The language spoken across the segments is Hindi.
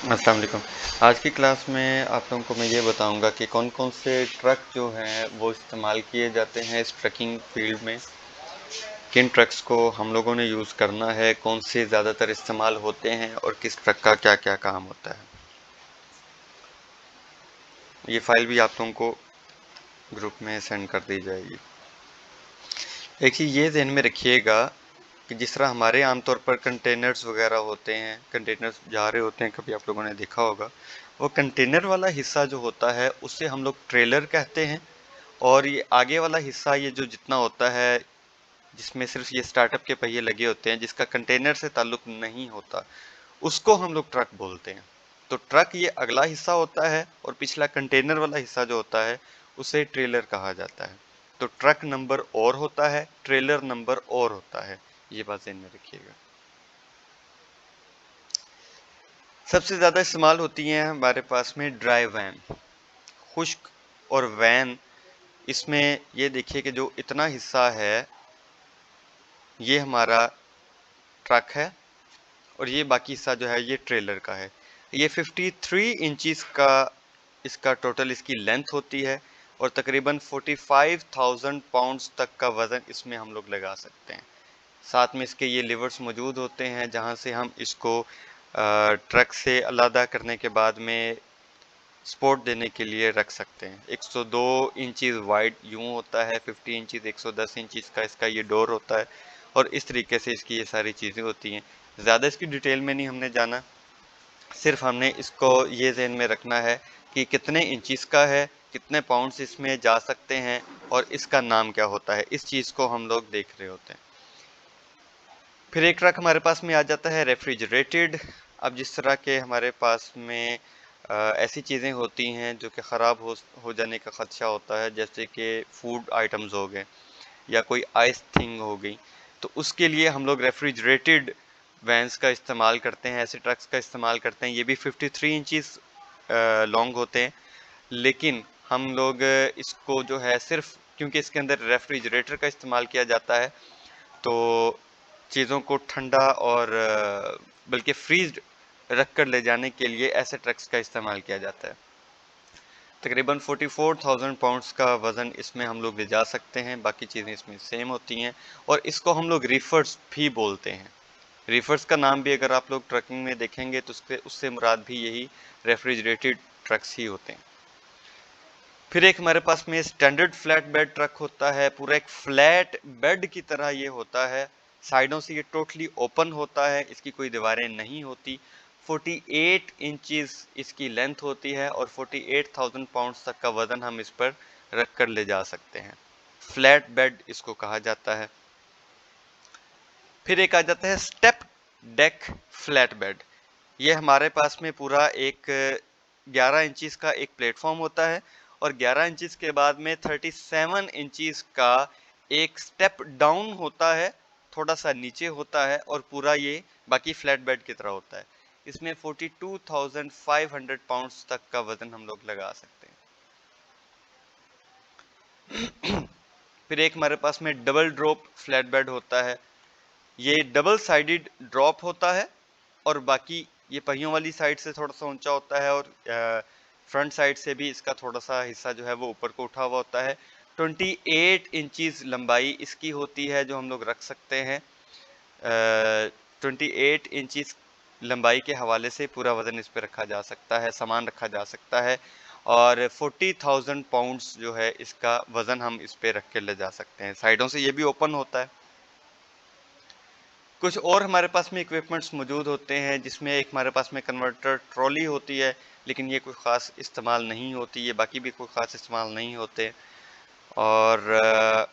अस्सलाम वालेकुम। आज की क्लास में आप लोगों को मैं ये बताऊंगा कि कौन कौन से ट्रक जो हैं वो इस्तेमाल किए जाते हैं इस ट्रकिंग फील्ड में, किन ट्रक्स को हम लोगों ने यूज़ करना है, कौन से ज़्यादातर इस्तेमाल होते हैं और किस ट्रक का क्या क्या काम होता है। ये फाइल भी आप लोगों को ग्रुप में सेंड कर दी जाएगी। एक चीज़ ये ध्यान में रखिएगा कि जिस तरह हमारे आमतौर पर कंटेनर्स वगैरह होते हैं, कंटेनर्स जा रहे होते हैं, कभी आप लोगों ने देखा होगा, वो कंटेनर वाला हिस्सा जो होता है उसे हम लोग ट्रेलर कहते हैं। और ये आगे वाला हिस्सा, ये जो जितना होता है जिसमें सिर्फ ये स्टार्टअप के पहिए लगे होते हैं, जिसका कंटेनर से ताल्लुक नहीं होता, उसको हम लोग ट्रक बोलते हैं। तो ट्रक ये अगला हिस्सा होता है और पिछला कंटेनर वाला हिस्सा जो होता है उसे ट्रेलर कहा जाता है। तो ट्रक नंबर और होता है, ट्रेलर नंबर और होता है, ये बात ध्यान में रखिएगा। सबसे ज्यादा इस्तेमाल होती है हमारे पास में ड्राई वैन, खुश्क और वैन। इसमें ये देखिए कि जो इतना हिस्सा है ये हमारा ट्रक है और ये बाकी हिस्सा जो है ये ट्रेलर का है। ये 53 इंचज का इसका टोटल इसकी लेंथ होती है और तकरीबन 45,000 पाउंड्स तक का वज़न इसमें हम लोग लगा सकते हैं। साथ में इसके ये लिवर्स मौजूद होते हैं जहां से हम इसको ट्रक से अलग करने के बाद में सपोर्ट देने के लिए रख सकते हैं। 102 इंचज वाइड यूं होता है, 50 इंचज 110 इंचज का इसका ये डोर होता है और इस तरीके से इसकी ये सारी चीज़ें होती हैं। ज़्यादा इसकी डिटेल में नहीं हमने जाना, सिर्फ हमने इसको ये ज़हन में रखना है कि कितने इंचज का है, कितने पाउंड्स इसमें जा सकते हैं और इसका नाम क्या होता है, इस चीज़ को हम लोग देख रहे होते हैं। फिर एक ट्रक हमारे पास में आ जाता है रेफ्रिजरेटेड। अब जिस तरह के हमारे पास में ऐसी चीज़ें होती हैं जो कि ख़राब हो जाने का ख़दशा होता है, जैसे कि फूड आइटम्स हो गए या कोई आइस थिंग हो गई, तो उसके लिए हम लोग रेफ्रिजरेटेड वैन्स का इस्तेमाल करते हैं, ऐसे ट्रक्स का इस्तेमाल करते हैं। ये भी 53 इंचज़ लॉन्ग होते हैं, लेकिन हम लोग इसको जो है सिर्फ क्योंकि इसके अंदर रेफ्रिजरेटर का इस्तेमाल किया जाता है, तो चीज़ों को ठंडा और बल्कि फ्रीज रख कर ले जाने के लिए ऐसे ट्रक्स का इस्तेमाल किया जाता है। तकरीबन 44,000 पाउंड्स का वज़न इसमें हम लोग ले जा सकते हैं, बाकी चीज़ें इसमें सेम होती हैं और इसको हम लोग रीफर्स भी बोलते हैं। रीफर्स का नाम भी अगर आप लोग ट्रकिंग में देखेंगे तो उससे मुराद भी यही रेफ्रिजरेटेड ट्रक्स ही होते हैं। फिर एक हमारे पास में स्टैंडर्ड फ्लैट बेड ट्रक होता है, पूरा एक फ्लैट बेड की तरह ये होता है, साइडों से ये टोटली ओपन होता है, इसकी कोई दीवारें नहीं होती। 48 इंचज इसकी लेंथ होती है और 48,000 पाउंड्स तक का वजन हम इस पर रख कर ले जा सकते हैं। फ्लैट बेड इसको कहा जाता है। फिर एक आ जाता है स्टेप डेक फ्लैट बेड। ये हमारे पास में पूरा एक 11 इंचज का एक प्लेटफॉर्म होता है और 11 इंचज के बाद में 37 इंचज का एक स्टेप डाउन होता है, थोड़ा सा नीचे होता है और पूरा ये बाकी फ्लैट बेड की तरह होता है। इसमें 42,500 पाउंड्स तक का वजन हम लोग लगा सकते हैं। फिर एक हमारे पास में डबल ड्रॉप फ्लैट बेड होता है। ये डबल साइडेड ड्रॉप होता है और बाकी ये पहियों वाली साइड से थोड़ा सा ऊंचा होता है और फ्रंट साइड से भी इसका थोड़ा सा हिस्सा जो है वो ऊपर को उठा हुआ होता है। 28 इंचज लंबाई इसकी होती है जो हम लोग रख सकते हैं। 28 इंचज लंबाई के हवाले से पूरा वजन इस पर रखा जा सकता है, सामान रखा जा सकता है और 40,000 पाउंड्स जो है इसका वजन हम इस पे रख के ले जा सकते हैं। साइडों से ये भी ओपन होता है। कुछ और हमारे पास में इक्विपमेंट्स मौजूद होते हैं, जिसमें एक हमारे पास में कन्वर्टर ट्रॉली होती है, लेकिन ये कोई ख़ास इस्तेमाल नहीं होती, ये बाकी भी कोई ख़ास इस्तेमाल नहीं होते। और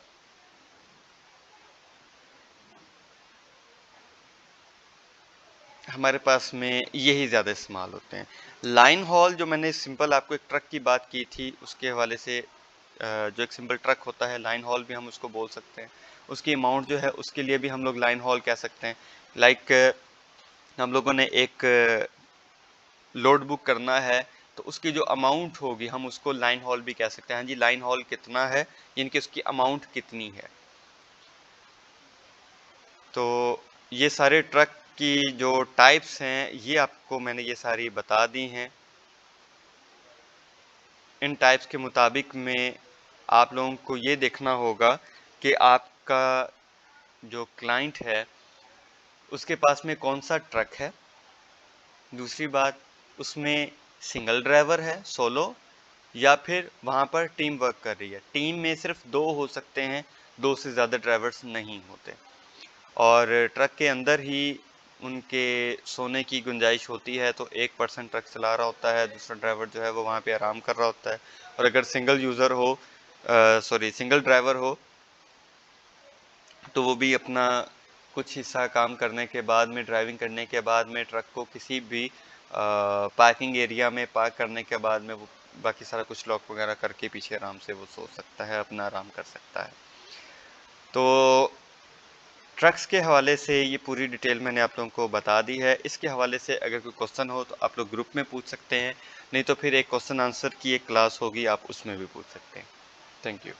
हमारे पास में यही ज़्यादा इस्तेमाल होते हैं। लाइन हॉल, जो मैंने सिंपल आपको एक ट्रक की बात की थी उसके हवाले से, जो एक सिंपल ट्रक होता है लाइन हॉल भी हम उसको बोल सकते हैं। उसकी अमाउंट जो है उसके लिए भी हम लोग लाइन हॉल कह सकते हैं। लाइक हम लोगों ने एक लोड बुक करना है तो उसकी जो अमाउंट होगी हम उसको लाइन हॉल भी कह सकते हैं। हाँ जी, लाइन हॉल कितना है, यानी कि उसकी अमाउंट कितनी है। तो ये सारे ट्रक की जो टाइप्स हैं ये आपको मैंने ये सारी बता दी हैं। इन टाइप्स के मुताबिक में आप लोगों को ये देखना होगा कि आपका जो क्लाइंट है उसके पास में कौन सा ट्रक है। दूसरी बात, उसमें सिंगल ड्राइवर है, सोलो, या फिर वहाँ पर टीम वर्क कर रही है। टीम में सिर्फ 2 हो सकते हैं, 2 से ज़्यादा ड्राइवर्स नहीं होते। और ट्रक के अंदर ही उनके सोने की गुंजाइश होती है, तो एक पर्सन ट्रक चला रहा होता है, दूसरा ड्राइवर जो है वो वहाँ पे आराम कर रहा होता है। और अगर सिंगल ड्राइवर हो तो वो भी अपना कुछ हिस्सा काम करने के बाद में, ड्राइविंग करने के बाद में, ट्रक को किसी भी पार्किंग एरिया में पार्क करने के बाद में वो बाकी सारा कुछ लॉक वगैरह करके पीछे आराम से वो सो सकता है, अपना आराम कर सकता है। तो ट्रक्स के हवाले से ये पूरी डिटेल मैंने आप लोगों को बता दी है। इसके हवाले से अगर कोई क्वेश्चन हो तो आप लोग ग्रुप में पूछ सकते हैं, नहीं तो फिर एक क्वेश्चन आंसर की एक क्लास होगी, आप उसमें भी पूछ सकते हैं। Thank you.